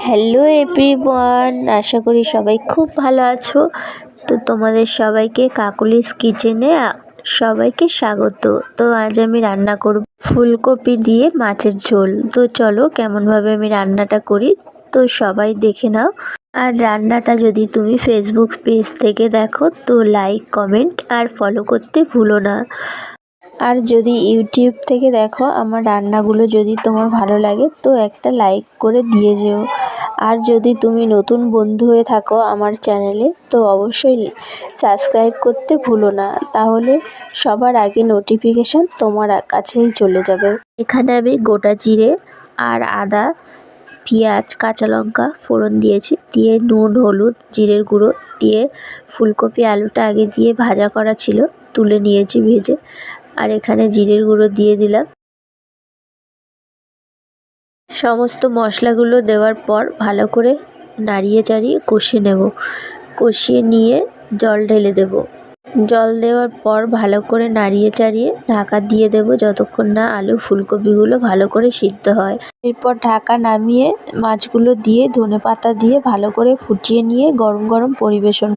Hello everyone, আশা করি সবাই খুব ভালো আছো। তো তোমাদের সবাইকে কাকুলিস কিচেনে সবাইকে স্বাগত। তো আজ আমি রান্না করব ফুলকপি দিয়ে মাছের ঝোল। তো চলো কেমনভাবে আমি রান্নাটা করি তো সবাই দেখে নাও। আর রান্নাটা যদি তুমি ফেসবুক পেজ থেকে দেখো তো লাইক, কমেন্ট আর ফলো করতে ভুলো না। আর যদি ইউটিউব থেকে দেখো আমার রান্নাগুলো যদি তোমার ভালো লাগে তো একটা লাইক করে দিয়ে যেও। আর যদি তুমি নতুন বন্ধু হয়ে থাকো আমার চ্যানেলে তো অবশ্যই সাবস্ক্রাইব করতে ভুলো না, তাহলে সবার আগে নোটিফিকেশান তোমার কাছেই চলে যাবে। এখানে আমি গোটা জিরে আর আদা, পেঁয়াজ, কাঁচা লঙ্কা ফোড়ন দিয়েছি, দিয়ে নুন, হলুদ, জিরের গুঁড়ো দিয়ে ফুলকপি আলুটা আগে দিয়ে ভাজা করা ছিল তুলে নিয়েছি ভেজে। আর এখানে জিরের গুঁড়ো দিয়ে দিলাম। সমস্ত মশলাগুলো দেওয়ার পর ভালো করে নাড়িয়ে চাড়িয়ে কষিয়ে নেব। কষিয়ে নিয়ে জল ঢেলে দেব। জল দেওয়ার পর ভালো করে নাড়িয়ে চাড়িয়ে ঢাকা দিয়ে দেব যতক্ষণ না আলু ফুলকপিগুলো ভালো করে সিদ্ধ হয়। এরপর ঢাকা নামিয়ে মাছগুলো দিয়ে ধনেপাতা দিয়ে ভালো করে ফুটিয়ে নিয়ে গরম গরম পরিবেশন।